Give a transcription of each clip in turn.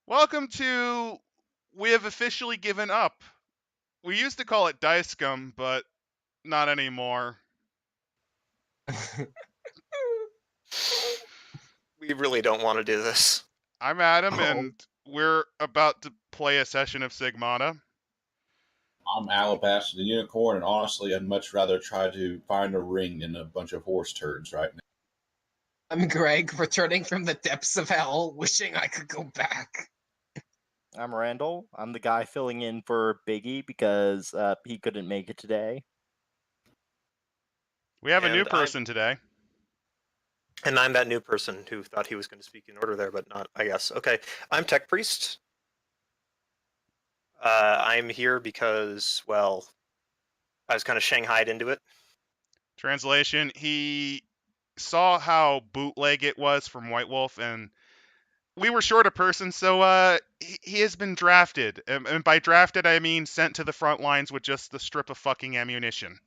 Welcome to We Have Officially Given Up. We used to call it Dice Scum, but not anymore. We really don't want to do this. I'm Adam, and we're about to play a session of Sigmata. I'm Alabaster the Unicorn, and honestly, I'd much rather try to find a ring than a bunch of horse turds right now. I'm Greg, returning from the depths of hell, wishing I could go back. I'm Randall. I'm the guy filling in for Biggie because he couldn't make it today. We have a new And person today. And I'm that new person who thought he was going to speak in order there, but not, I guess. Okay, I'm Tech Priest. I'm here because, well, I was kind of shanghaied into it. Translation, he saw how bootleg it was from White Wolf, and we were short a person, so he has been drafted. And by drafted, I mean sent to the front lines with just the strip of fucking ammunition.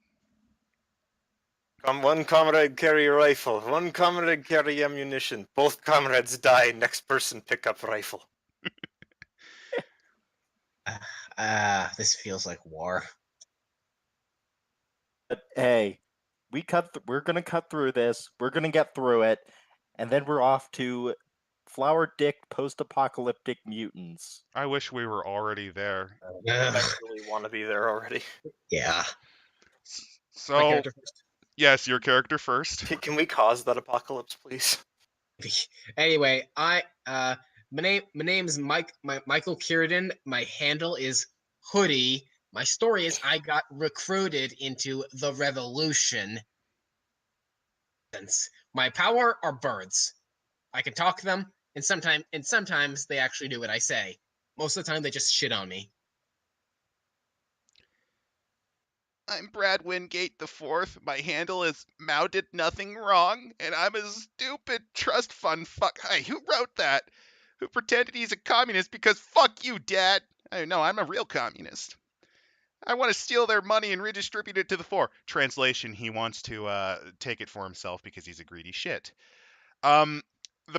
One comrade carry a rifle, one comrade carry ammunition. Both comrades die, next person pick up rifle. This feels like war. But hey, we're gonna cut through this. We're gonna get through it, and then we're off to Flower Dick Post-Apocalyptic Mutants. I wish we were already there. I really want to be there already. Yeah. So, yes, your character first. Can we cause that apocalypse, please? Anyway, my name is Michael Kierden. My handle is Hoodie. My story is I got recruited into the revolution. My power are birds. I can talk to them, and sometimes they actually do what I say. Most of the time, they just shit on me. I'm Brad Wingate IV. My handle is Mounted Nothing Wrong, and I'm a stupid trust fund fuck. Hey, who wrote that? Who pretended he's a communist because fuck you, Dad? I know, I'm a real communist. I want to steal their money and redistribute it to the poor. Translation, he wants to take it for himself because he's a greedy shit. The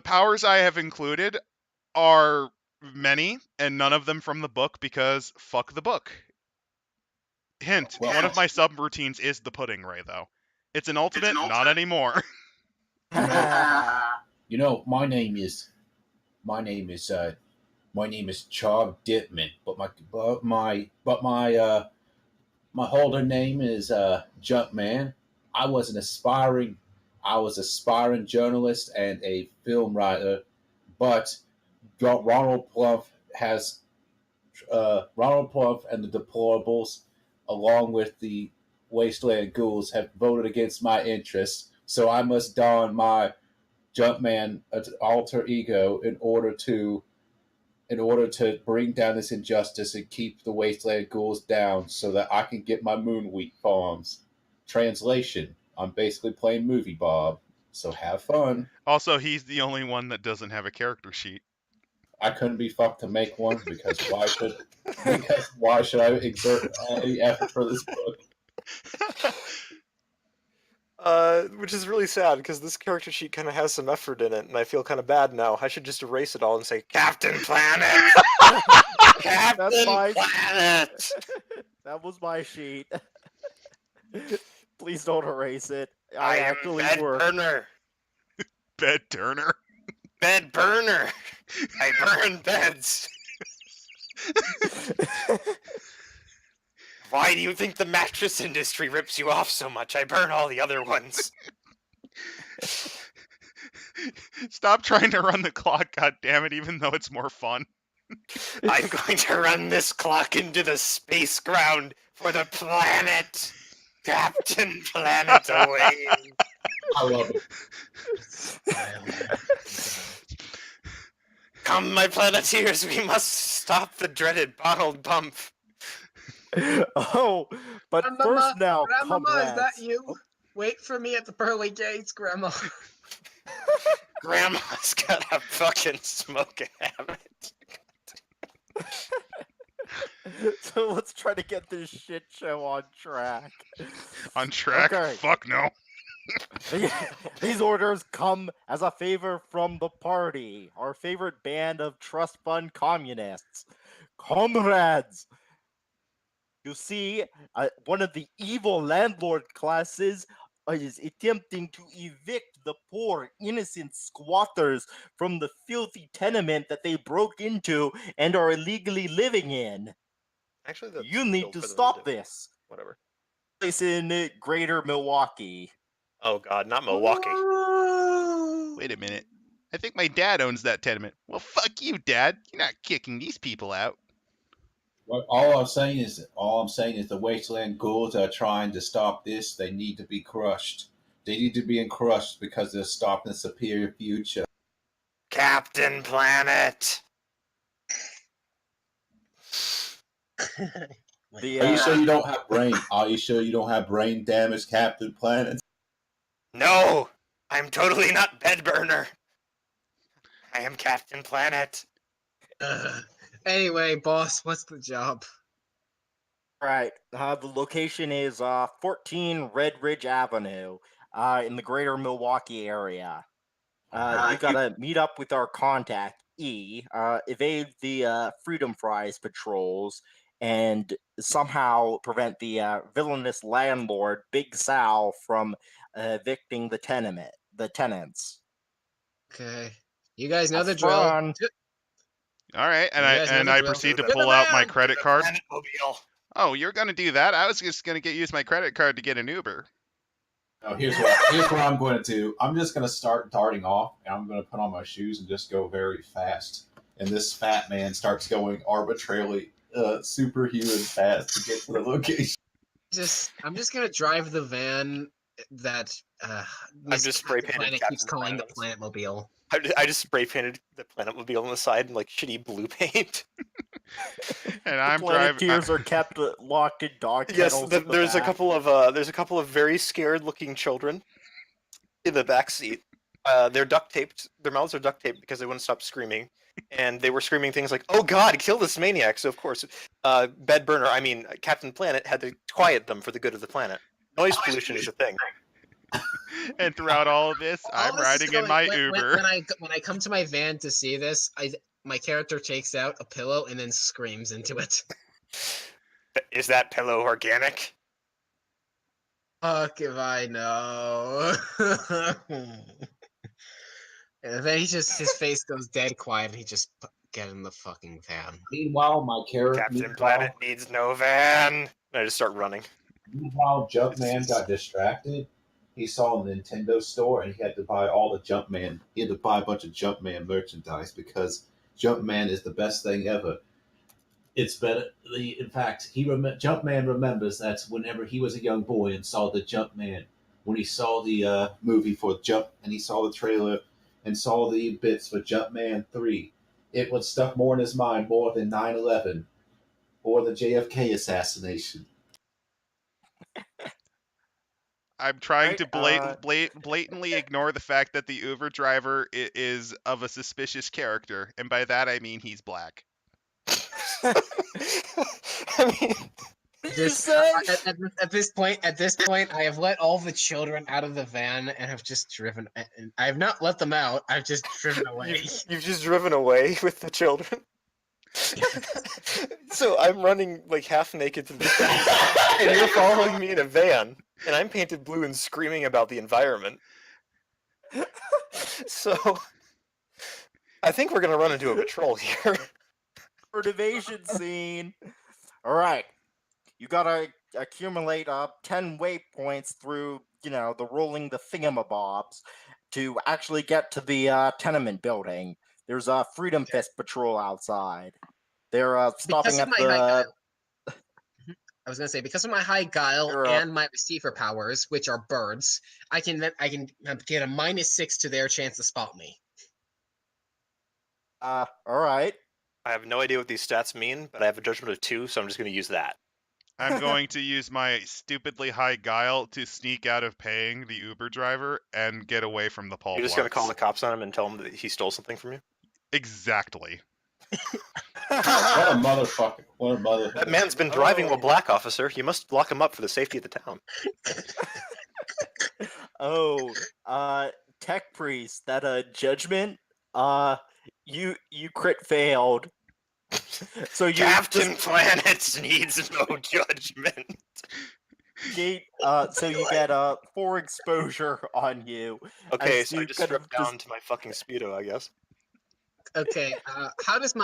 powers I have included are many, and none of them from the book because fuck the book. Hint, one of my subroutines is the pudding ray, though. It's an ultimate, not anymore. You know, my name is Chog Dipman, but my holder name is Jumpman. I was an aspiring journalist and a film writer, but Ronald Plump and the Deplorables, along with the Wasteland Ghouls, have voted against my interests, so I must don my Jumpman alter ego in order to bring down this injustice and keep the Wasteland Ghouls down so that I can get my Moonwheat farms. Translation, I'm basically playing Movie Bob, so have fun. Also, he's the only one that doesn't have a character sheet. I couldn't be fucked to make one because why should I exert any effort for this book? Which is really sad because this character sheet kind of has some effort in it, and I feel kind of bad now. I should just erase it all and say Captain Planet. Captain Planet. That was my sheet. Please don't erase it. I am Bed Burner. Bed Turner. Bed Burner. I burn beds. Why do you think the mattress industry rips you off so much? I burn all the other ones. Stop trying to run the clock, goddammit, even though it's more fun. I'm going to run this clock into the space ground for the planet. Captain Planet away. I love it. Come, my planeteers, we must stop the dreaded bottled bump. Oh, but first now, Grandmama, is that comrades. you? Wait for me at the pearly gates, Grandma. Grandma's got a fucking smoking habit. So let's try to get this shit show on track. On track? Okay. Fuck no. These orders come as a favor from the party, our favorite band of trust fund communists. Comrades! You see, one of the evil landlord classes is attempting to evict the poor, innocent squatters from the filthy tenement that they broke into and are illegally living in. Actually, that's You need illegal to for them stop do. this. Whatever. Place in Greater Milwaukee. Oh God, not Milwaukee. Wait a minute. I think my dad owns that tenement. Well, fuck you, Dad. You're not kicking these people out. All I'm saying is the wasteland ghouls are trying to stop this. They need to be crushed. They need to be crushed because they're stopping the superior future. Captain Planet. Are you sure you don't have brain? Are you sure you don't have brain damage, Captain Planet? No, I'm totally not Bedburner. I am Captain Planet. Anyway, boss, what's the job? Right. The location is 14 Red Ridge Avenue in the greater Milwaukee area. You gotta meet up with our contact, E, evade the Freedom Fries patrols, and somehow prevent the villainous landlord, Big Sal, from evicting the tenants. Okay. You guys know Have the drill. fun. All right, You guys know the I drill. proceed to To the pull out my van! credit card. Planetmobile. Oh, you're gonna do that? I was just gonna use my credit card to get an Uber. Oh, here's what I'm going to do. I'm just going to start darting off, and I'm going to put on my shoes and just go very fast. And this fat man starts going arbitrarily superhuman fast to get to the location. I'm just gonna drive the van that I've just spray painted Planet keeps Captain calling the Planet. Planetmobile. I just spray painted the Planetmobile on the side in like shitty blue paint. And I'm driving. Planeteers are kept locked in dog Yes, kennels. in the there's a back. couple of very scared looking children in the back seat. They're duct taped. Their mouths are duct taped because they wouldn't stop screaming, and they were screaming things like, "Oh God, kill this maniac!" So of course, Captain Planet had to quiet them for the good of the planet. Noise pollution is a thing. And throughout all of this, I'm this is riding in my when, Uber. when I come to my van to see this, my character takes out a pillow and then screams into it. Is that pillow organic? Fuck if I know. And then his face goes dead quiet and he just get in the fucking van. Meanwhile, my character. Captain Planet needs no van. And I just start running. Meanwhile, Jumpman got distracted. He saw a Nintendo store and he had to buy all the Jumpman. He had to buy a bunch of Jumpman merchandise because Jumpman is the best thing ever. It's better. In fact, Jumpman remembers that whenever he was a young boy and saw the Jumpman, when he saw the movie for Jump and he saw the trailer and saw the bits for Jumpman 3, it was stuck more in his mind more than 9/11 or the JFK assassination. I'm trying to Right, blatantly ignore the fact that the Uber driver is of a suspicious character, and by that I mean he's black. I mean, At this point, I have let all the children out of the van and have just driven. And I have not let them out. I've just driven away. you've just driven away with the children. So I'm running like half naked to the van, and you're following me in a van, and I'm painted blue and screaming about the environment. So I think we're gonna run into a patrol here. Evasion scene. All right, you gotta accumulate 10 waypoints through, the rolling the thingamabobs to actually get to the tenement building. There's a Freedom Fist patrol outside. They're stopping at the. I was gonna say, because of my high guile and my receiver powers, which are birds, I can get a -6 to their chance to spot me. All right. I have no idea what these stats mean, but I have a judgment of 2, so I'm just going to use that. I'm going to use my stupidly high guile to sneak out of paying the Uber driver and get away from the Paul. You're just going to call the cops on him and tell him that he stole something from you? Exactly. What a motherfucker. What a motherfucker. That man's been driving while black, officer. You must lock him up for the safety of the town. Oh, Tech Priest, that judgment, you crit failed. So you Captain Planet needs no judgment. gate so you get 4 exposure on you. Okay, as so I you just kind of strip down to my fucking speedo, I guess. Okay, how does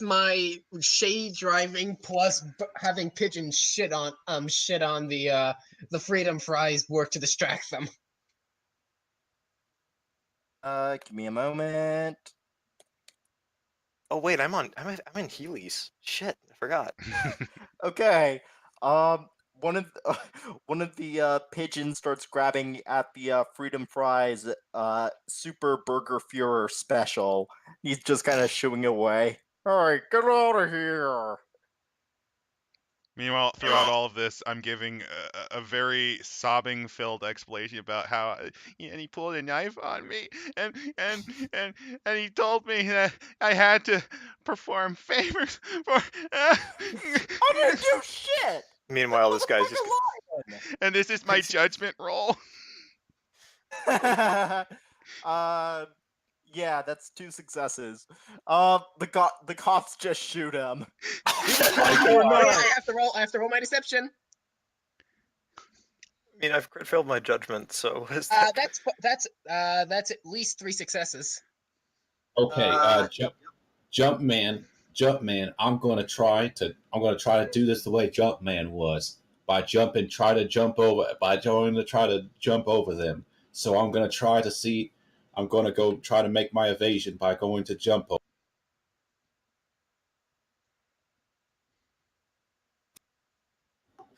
my shade driving plus having pigeons shit on the freedom fries work to distract them? Give me a moment. Oh wait, I'm in Heelys. Shit, I forgot. Okay. One of one of the pigeons starts grabbing at the Freedom Fries Super Burger Führer special. He's just kind of shooing away. All right, get out of here. Meanwhile, throughout all of this, I'm giving a very sobbing-filled explanation about how, and he pulled a knife on me, and and he told me that I had to perform favors for. I didn't do shit. Meanwhile, this guy's just. And this is my judgment roll. Yeah, that's 2 successes. The cops just shoot him. Oh, no, I have to roll my deception. I mean, I've crit failed my judgment, so is that... That's at least 3 successes. Okay, Jumpman, I'm gonna try to do this the way Jumpman was by trying to jump over them. So I'm gonna go try to make my evasion by going to jump over.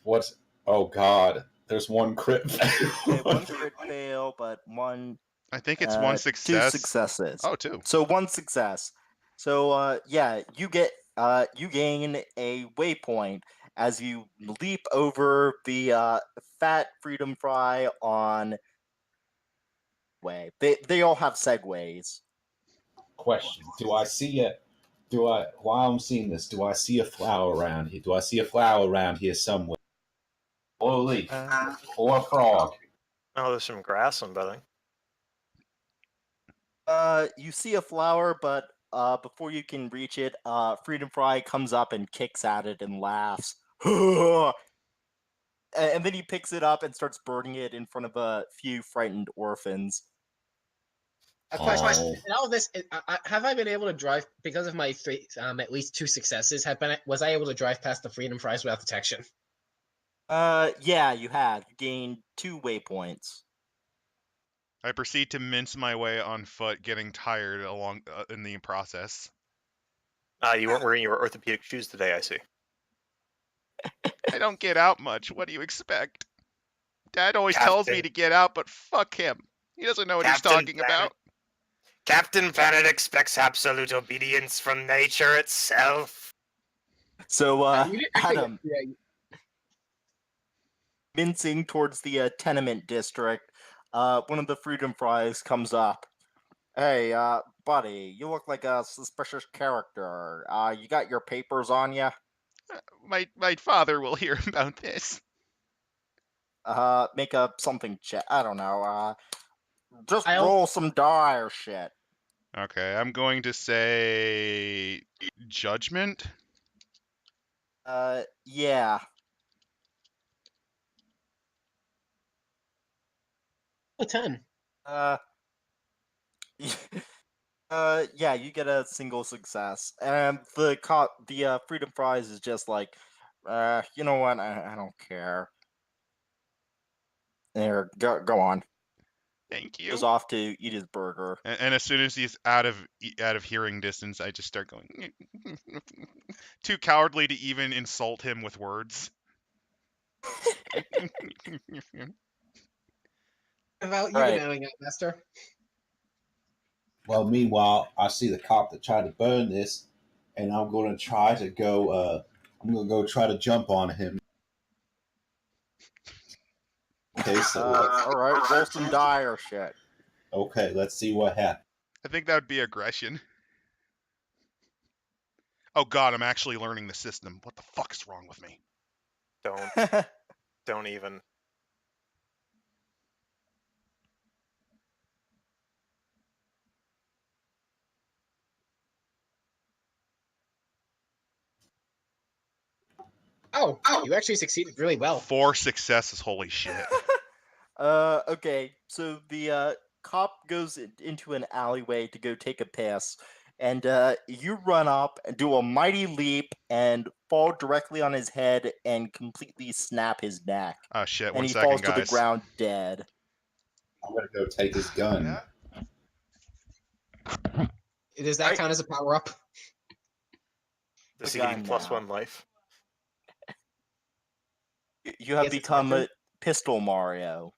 What's oh god? There's one crit fail. Okay, 1 crit fail, but 1 I think it's 1 2 success. successes. Oh, 2. So 1 success. So yeah, you gain a waypoint as you leap over the fat Freedom Fry on way. They all have segways. Question: while I'm seeing this, do I see a flower around here? Do I see a flower around here somewhere? Or a leaf? Or a frog? Oh, there's some grass, I'm betting. You see a flower, but before you can reach it, Freedom Fry comes up and kicks at it and laughs. And then he picks it up and starts burning it in front of a few frightened orphans. A question. In all of this, have I been able to drive because of my at least 2 successes? Was I able to drive past the Freedom Fries without detection? Yeah, you have. You gained 2 waypoints. I proceed to mince my way on foot, getting tired along in the process. You weren't wearing your orthopedic shoes today, I see. I don't get out much. What do you expect? Dad always Captain. tells me to get out, but fuck him. He doesn't know what he's talking about. Captain Planet expects absolute obedience from nature itself. So, You didn't- Adam, yeah, mincing towards the tenement district, one of the Freedom Fries comes up. Hey, buddy, you look like a suspicious character. You got your papers on you? My father will hear about this. Make a something check. I don't know. Just I'll- roll some die or shit. Okay, I'm going to say judgment. Yeah. a 10. Yeah, you get a single success, and the Freedom Fries is just like, you know what? I don't care. There, go on. Thank you. Goes off to eat his burger. And as soon as he's out of hearing distance, I just start going. Too cowardly to even insult him with words. About you Right. knowing it, Master. Well, meanwhile, I see the cop that tried to burn this, and I'm going to try to go. I'm going to go try to jump on him. Okay, so all right, roll some die or shit. okay, let's see what happens. I think that would be aggression. Oh god, I'm actually learning the system. What the fuck is wrong with me? Don't even. Oh, you actually succeeded really well. 4 successes, holy shit. Okay, so the cop goes into an alleyway to go take a piss, and you run up and do a mighty leap and fall directly on his head and completely snap his neck. Oh shit, And 1 he second, falls to the guys. ground dead. I'm gonna go take his gun. Does that Right. count as a power up? Does The he gain gun plus now. 1 life? You have Yes, it's become my a turn. Pistol Mario.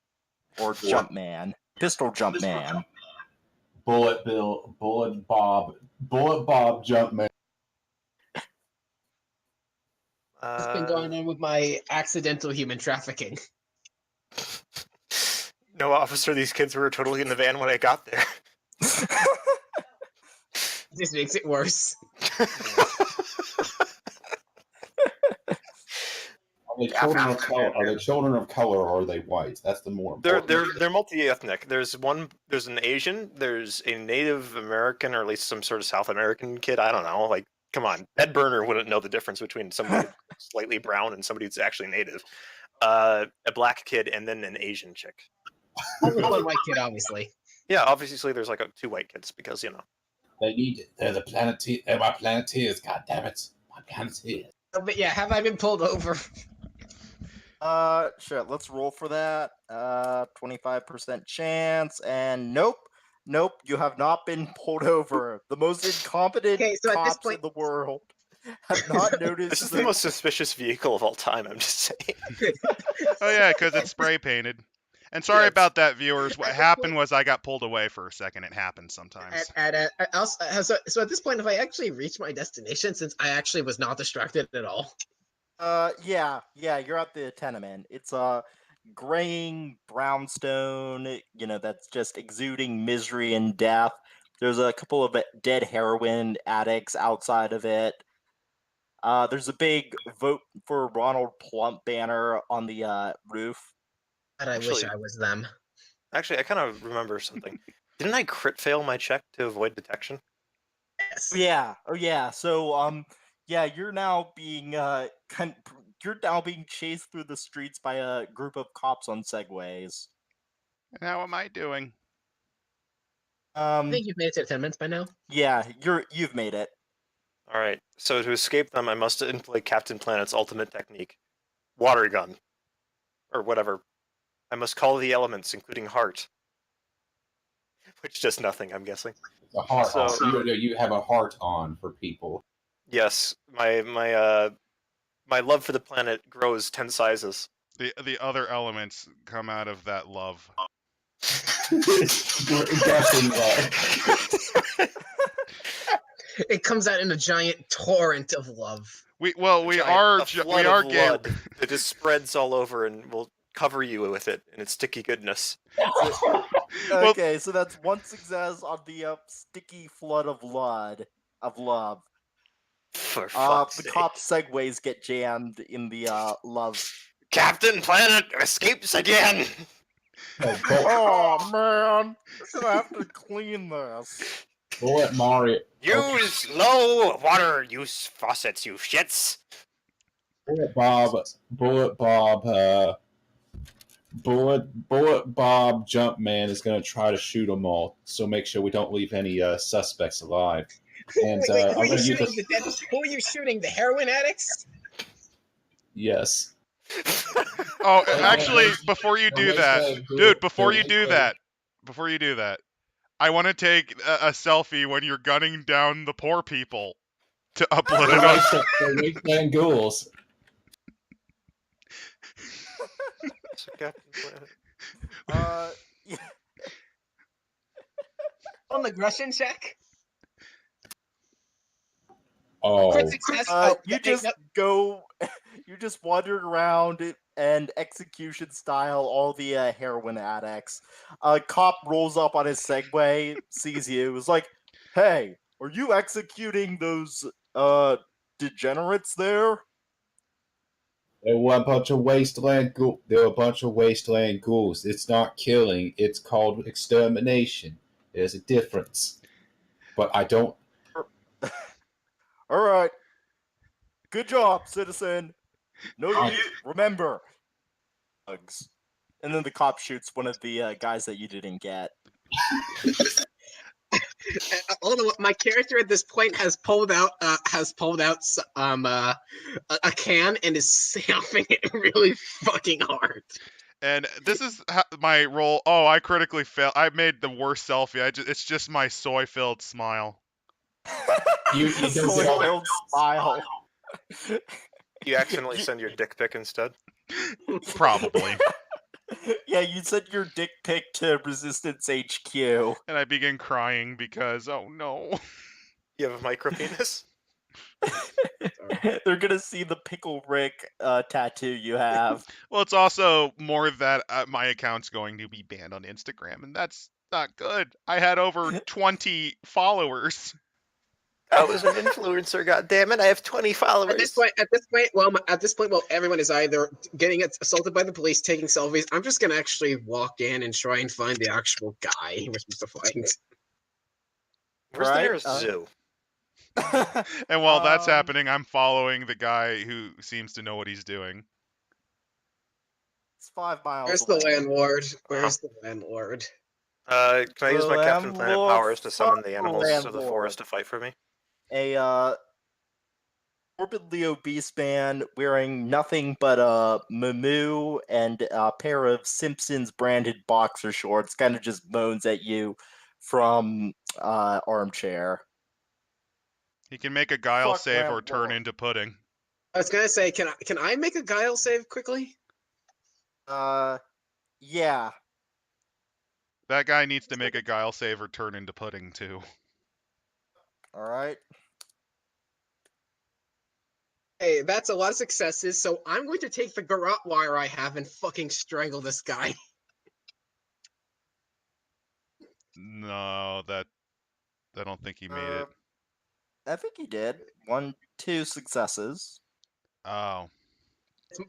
Or Jumpman. Pistol Jumpman. Bullet Bill, Bullet Bob Jumpman. What's been going on with my accidental human trafficking? No, officer, these kids were totally in the van when I got there. This makes it worse. Are they children of color? Are they children of color or are they white? That's the more important. They're multi-ethnic. There's an Asian, there's a Native American, or at least some sort of South American kid. I don't know. Like, come on, Ed Burner wouldn't know the difference between somebody slightly brown and somebody who's actually Native. A black kid and then an Asian chick. Only one white kid, obviously. Yeah, obviously there's like 2 white kids because They need it. They're the Planeteers. They're my Planeteers. God damn it, my Planeteers. But yeah, have I been pulled over? Sure, let's roll for that. 25% chance, and nope, you have not been pulled over. The most incompetent Okay, so at this cops point- in the world have not noticed. this is the most suspicious vehicle of all time. I'm just saying. Oh yeah, because it's spray painted. And sorry Yeah, about that, viewers. What At this happened point- was I got pulled away for a second. It happens sometimes. So at this point, have I actually reached my destination since I actually was not distracted at all? Yeah, you're at the tenement. It's a graying brownstone, that's just exuding misery and death. There's a couple of dead heroin addicts outside of it. There's a big vote for Ronald Plump banner on the roof. God, I wish Actually- I was them. Actually, I kind of remember something. Didn't I crit fail my check to avoid detection? Yes. Oh yeah. So you're now being you're now being chased through the streets by a group of cops on segways. And how am I doing? I think you've made it to 10 minutes by now. Yeah, you've made it. All right. So to escape them, I must employ Captain Planet's ultimate technique, water gun, or whatever. I must call the elements, including heart, which does nothing. I'm guessing. The heart. So- You have a heart on for people. Yes, my love for the planet grows 10 sizes. The other elements come out of that love. Guessing that. It comes out in a giant torrent of love. We A are flood gay. of blood that just spreads all over and will cover you with it in its sticky goodness. Okay, so that's one success on the sticky flood of blood of love. For fuck's The sake. cop segways get jammed in the love. Captain Planet escapes again! Oh man, we're gonna have to clean this. Bullet Mario. Use low water use faucets, you shits! Bullet Bob Jumpman is going to try to shoot them all, so make sure we don't leave any suspects alive. And Wait, I'm going to use who are you shooting? The heroin addicts? Yes. Oh, actually, before you do that, dude, before you do that, I want to take a selfie when you're gunning down the poor people to upload it on. They're wasteland ghouls. So Captain Planet. Yeah. On aggression check? Oh, Crit success? You just go, you just wander around and execution style all the heroin addicts. A cop rolls up on his Segway, sees you, is like, "Hey, are you executing those degenerates there?" there were a bunch of wasteland ghouls. It's not killing. It's called extermination. There's a difference. But I don't. All right, good job, citizen. No, you remember. Bugs. And then the cop shoots one of the guys that you didn't get. Although my character at this point has pulled out a can and is stamping it really fucking hard. And this is my roll. Oh, I critically failed. I made the worst selfie. It's just my soy-filled smile. You The don't get all that. soy-filled smile. You accidentally send your dick pic instead. Probably. Yeah, you sent your dick pic to Resistance HQ. And I begin crying because, oh no. You have a micro penis? They're gonna see the Pickle Rick tattoo you have. Well, it's also more that my account's going to be banned on Instagram, and that's not good. I had over 20 followers. I was an influencer, goddammit. I have 20 followers. At this point, everyone is either getting assaulted by the police, taking selfies. I'm just gonna actually walk in and try and find the actual guy we're supposed to find. Where's the nearest Right, zoo? And while that's happening, I'm following the guy who seems to know what he's doing. It's 5 miles Where's away. the landlord? Where's the landlord? Can I use my Captain Planet Landlord, powers to summon the fuck animals of the landlord. forest to fight for me? A morbidly obese man wearing nothing but a muumuu and a pair of Simpsons branded boxer shorts kind of just moans at you from armchair. He can make a guile Fuck save or turn landlord. into pudding. I was gonna say, can I make a guile save quickly? Yeah. That guy needs to make a guile save or turn into pudding too. Alright. Hey, that's a lot of successes, so I'm going to take the garrote wire I have and fucking strangle this guy. No, I don't think he made it. I think he did. 2 successes. Oh.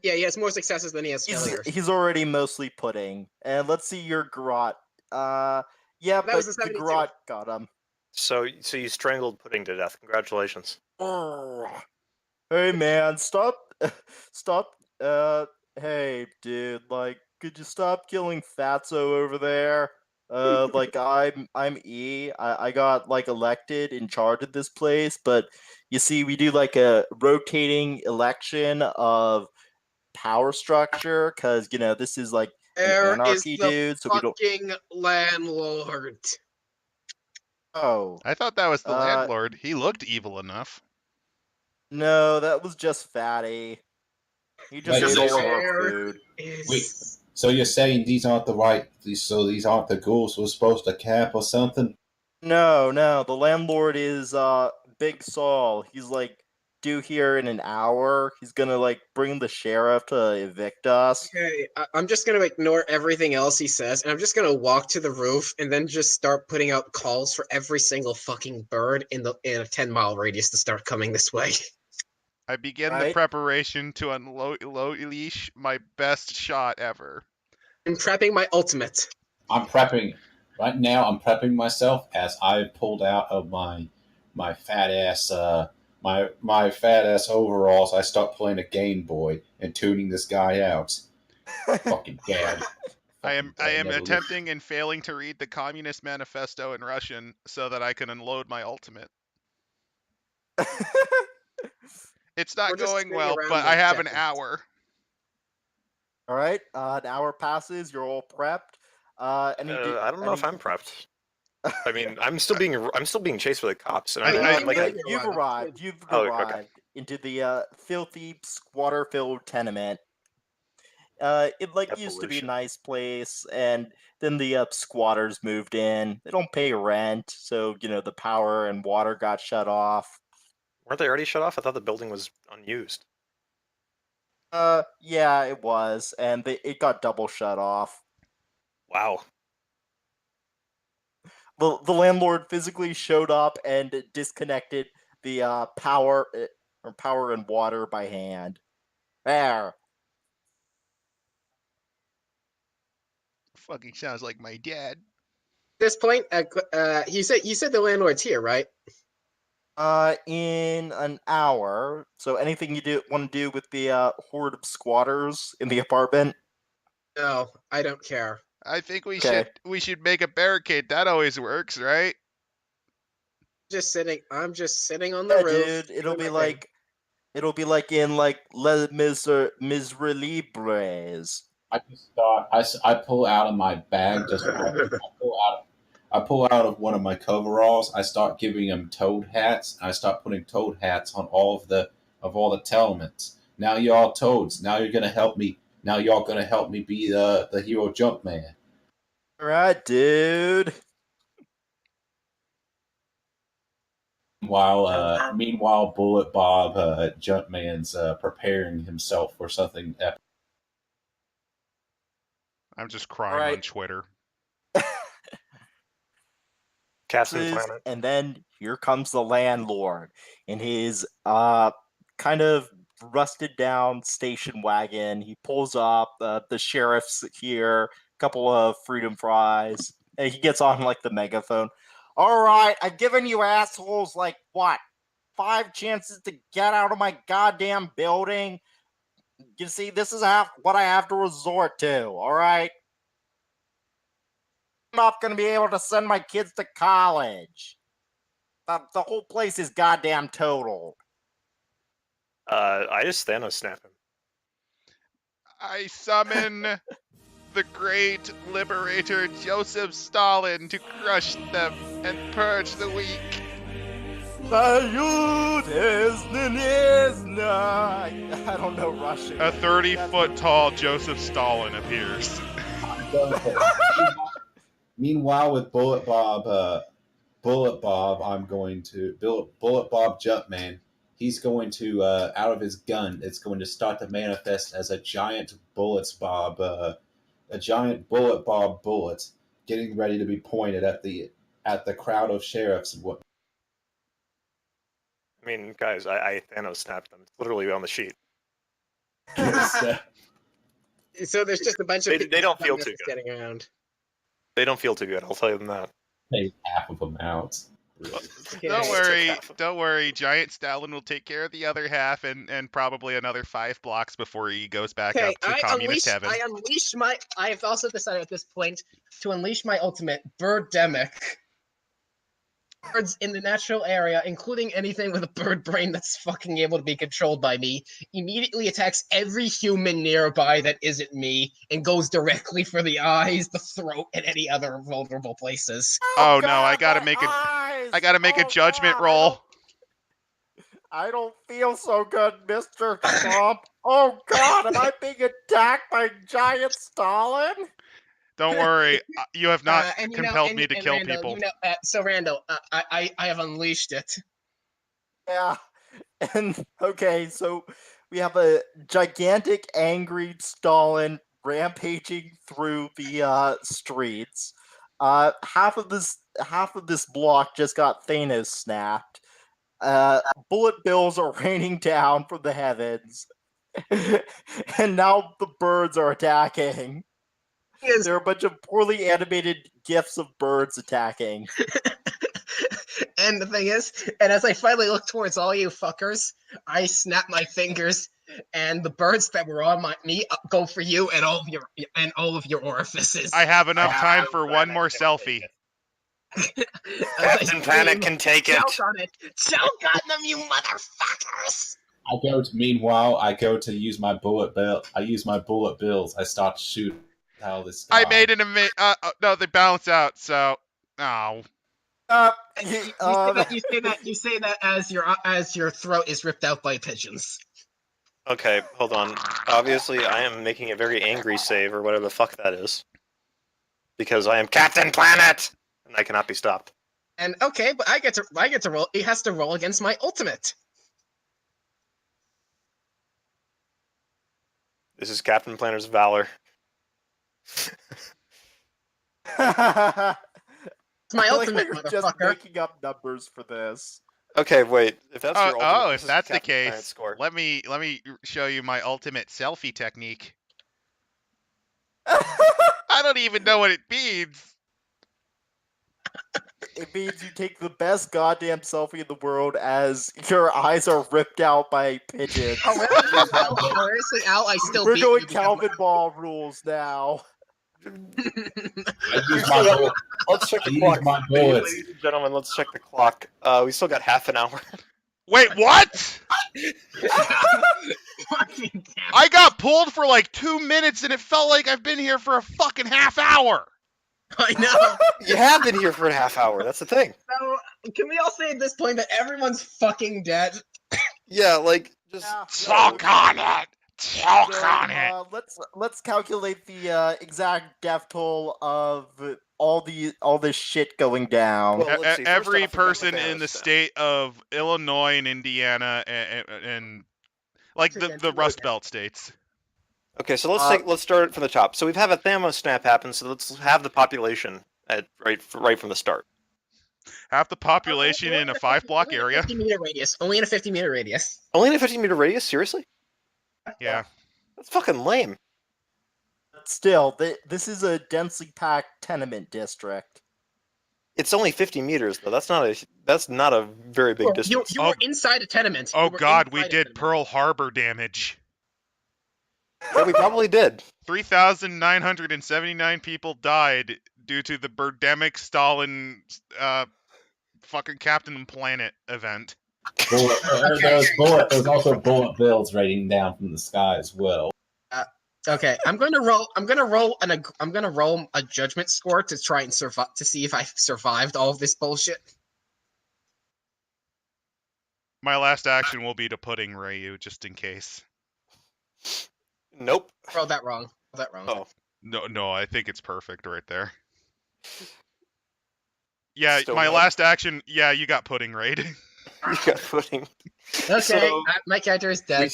Yeah, he has more successes than he has failures. He's already mostly pudding. And let's see your garrote. Yeah, That but was a the 72. garrote got him. So you strangled Pudding to death. Congratulations. Hey man, stop hey dude, like could you stop killing Fatso over there? Like I'm E. I got like elected in charge of this place, but you see we do like a rotating election of power structure cuz you know, this is like an Where is anarchy the dude, so we don't fucking landlord? Oh. I thought that was the landlord. He looked evil enough. No, that was just Fatty. He just Wait, ate all of our Where food. Wait, so you're saying these aren't these aren't the ghouls we're supposed to cap or something? No, the landlord is Big Saul. He's like due here in an hour. He's gonna like bring the sheriff to evict us. Okay, I'm just gonna ignore everything else he says, and I'm just gonna walk to the roof and then just start putting out calls for every single fucking bird in a 10-mile radius to start coming this way. I begin the Right. preparation to unleash my best shot ever. I'm prepping my ultimate. I'm prepping right now. I'm prepping myself as I pulled out of my fat ass my fat ass overalls. I start playing a Game Boy and tuning this guy out. Fucking dad. I am never attempting and failing to read the Communist Manifesto in Russian so that I can unload my ultimate. It's not We're just going sitting well, around but like I have an Japanese. hour. All right. An hour passes. You're all prepped. I don't know if I'm prepped. I mean, I'm still being chased by the cops, and You've arrived. You've arrived into the filthy squatter-filled tenement. It like used to be a nice place, and then the squatters moved in. They don't pay rent, so you know the power and water got shut off. Weren't they already shut off? I thought the building was unused. Yeah, it was, and it got double shut off. Wow. The landlord physically showed up and disconnected the power and water by hand. There. Fucking sounds like my dad. At this point, you said the landlord's here, right? In an hour. So anything you want to do with the horde of squatters in the apartment? No, I don't care. I think we Okay. should make a barricade. That always works, right? I'm just sitting on the Yeah, roof. dude. It'll doing be my thing. like in like Les Miserables. I just thought I pull out of my bag I pull out of one of my coveralls. I start giving them toad hats. I start putting toad hats on all the telements. Now y'all toads. Now you're gonna help me. Now y'all gonna help me be the hero Jumpman. Alright, dude. Meanwhile, Bullet Bob Jumpman's preparing himself for something epic. I'm just crying on Alright. Twitter. Captain Planet. And then here comes the landlord in his kind of rusted down station wagon. He pulls up. The sheriff's here. A couple of freedom fries. And he gets on like the megaphone. All right, I've given you assholes like what? 5 chances to get out of my goddamn building. You see, this is what I have to resort to. All right. I'm not going to be able to send my kids to college. The whole place is goddamn total. I just Thanos snap him. I summon the great liberator Joseph Stalin to crush them and purge the weak. I don't know Russian. A 30-foot tall Joseph Stalin appears. Meanwhile, with Bullet Bob, Bullet Bob Jumpman. He's going to out of his gun. It's going to start to manifest as a giant Bullet Bob bullet, getting ready to be pointed at the crowd of sheriffs and what. I mean, guys, I Thanos snapped them. It's literally on the sheet. So there's just a bunch of They people don't feel too good. standing around. They don't feel too good. I'll tell you that. Take half of them out. Don't worry. Giant Stalin will take care of the other half and probably another 5 blocks before he goes back up to communist heaven. I have also decided at this point to unleash my ultimate Birdemic. Birds in the natural area, including anything with a bird brain that's fucking able to be controlled by me, immediately attacks every human nearby that isn't me and goes directly for the eyes, the throat, and any other vulnerable places. Oh no, I gotta make a judgment roll. I don't feel so good, Mr. Trump. Oh god, am I being attacked by Giant Stalin? Don't worry, you have not compelled me to kill Randall, people. So Randall, I have unleashed it. Yeah, and okay, so we have a gigantic, angry Stalin rampaging through the streets. Half of this block just got Thanos snapped. Bullet bills are raining down from the heavens, and now the birds are attacking. There are a bunch of poorly animated gifs of birds attacking. And the thing is, and as I finally look towards all you fuckers, I snap my fingers, and the birds that were on me go for you and all of your orifices. I have enough time for one more selfie. Captain Planet can take it. Choke on it. Choke on them, you motherfuckers! Meanwhile, I go to use my bullet bill. I use my bullet bills. I start shooting out of the sky. I made an no, they bounce out. So, oh. You say that as your throat is ripped out by pigeons. Okay, hold on. Obviously, I am making a very angry save, or whatever the fuck that is. Because I am Captain Planet! And I cannot be stopped. And okay, but I get to roll. He has to roll against my ultimate. This is Captain Planet's valor. It's my ultimate, you're motherfucker. just making up numbers for this. Okay, wait. If that's your ultimate, if that's the Captain Planet's case, score. let me show you my ultimate selfie technique. I don't even know what it means. It means you take the best goddamn selfie in the world as your eyes are ripped out by pigeons. Hilariously, Al, I still We're beat going you because Calvin Ball rules now. I use my bullet. Let's check I the use clock. my bullets. Ladies and gentlemen, let's check the clock. We still got half an hour. Wait, what? Fucking damn. I got pulled for like 2 minutes and it felt like I've been here for a fucking half hour. I know. You have been here for a half hour. That's the thing. So, can we all say at this point that everyone's fucking dead? Yeah, like just Talk on it. Talk So, on it. let's calculate the exact death toll of all this shit going down. Well, let's see. First Every off, we got person the in the Thanos state of Illinois and Indiana and like the Rust Belt states. Okay, so let's start from the top. So we've had a Thanos snap happen. So let's have the population at right from the start. Half the population in a 5-block area. 50-meter radius. Only in a 50-meter radius. Only in a 50-meter radius? Seriously? Yeah. That's fucking lame. But still, this is a densely packed tenement district. It's only 50 meters though. That's not a very big distance. You were inside a tenement. Oh You were God, we inside a did tenement. Pearl Harbor damage. Yeah, we probably did. 3,979 people died due to the Birdemic Stalin fucking Captain Planet event. There's also bullet bills raining down from the sky as well. Okay, I'm gonna roll a judgment score to try and survive to see if I survived all of this bullshit. My last action will be to pudding Ryu, just in case. Nope. Rolled that wrong. Oh. No, I think it's perfect right there. Yeah, Still my no. last action. Yeah, you got pudding right. You got pudding. Okay, So- my character is dead.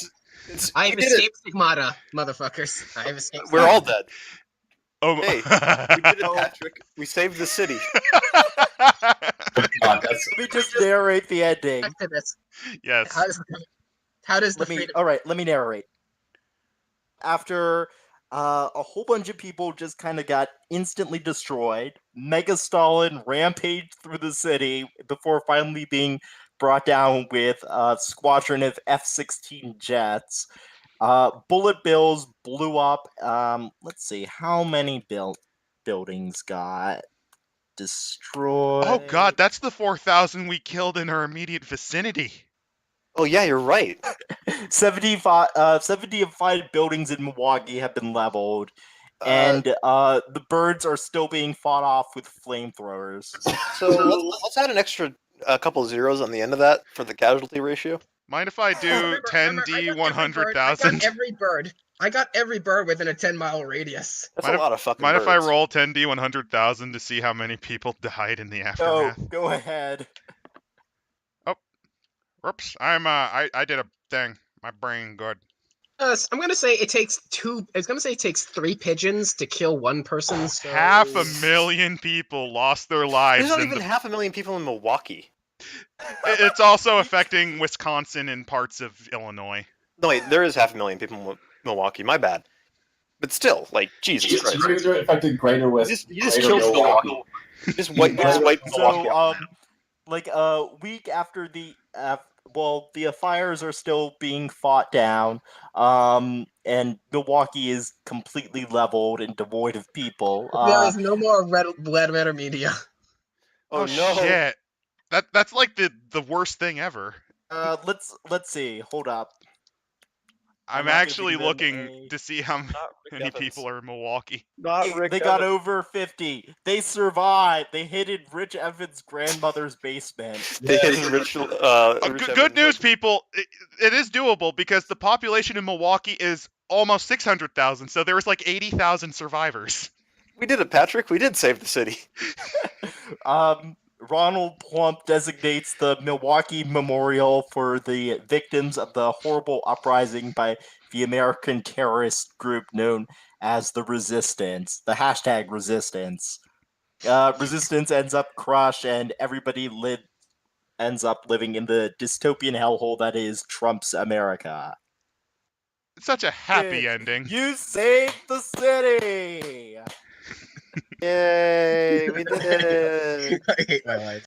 I have we did escaped Sigmata, motherfuckers. I have escaped. We're all dead. Oh, Hey, we did it, Patrick. We saved the city. God, Let me just narrate the ending. Back to this. Yes. How does the Let me narrate. After a whole bunch of people just kind of got instantly destroyed, Mega Stalin rampaged through the city before finally being brought down with a squadron of F-16 jets. Bullet bills blew up. Let's see, how many buildings got destroyed? Oh God, that's the 4,000 we killed in our immediate vicinity. Oh yeah, you're right. 75 buildings in Milwaukee have been leveled, and the birds are still being fought off with flamethrowers. So let's add an extra couple zeros on the end of that for the casualty ratio. Mind if I do 10D 100,000? I got every bird within a 10-mile radius. That's a lot of fucking Mind birds. if I roll 10D 100,000 to see how many people died in the aftermath? Go ahead. Whoops, I did a thing. My brain good. I'm gonna say it takes 3 pigeons to kill one person. So... 500,000 people lost their lives. There's not even 500,000 people in Milwaukee. It's also affecting Wisconsin and parts of Illinois. No, wait, there is 500,000 people in Milwaukee. My bad. But still, like, Jesus Christ. You're affecting Greater West. You just killed Milwaukee. You just wiped Milwaukee out. So, like a week after the fires are still being fought down, and Milwaukee is completely leveled and devoid of people. There is no more red matter media. Oh, no. Shit. That's like the worst thing ever. Let's see. Hold up. I'm not gonna actually give them looking to see how many people are in Milwaukee. They got over 50. They survived. They hid in Rich Evans' grandmother's basement. They hit Rich. Good news, people. It is doable because the population in Milwaukee is almost 600,000, so there was like 80,000 survivors. We did it, Patrick. We did save the city. Ronald Plump designates the Milwaukee Memorial for the victims of the horrible uprising by the American terrorist group known as the Resistance, the hashtag Resistance. Resistance ends up crushed, and everybody ends up living in the dystopian hellhole that is Trump's America. It's such a happy ending. You saved the city! Yay! We did it! I hate my life.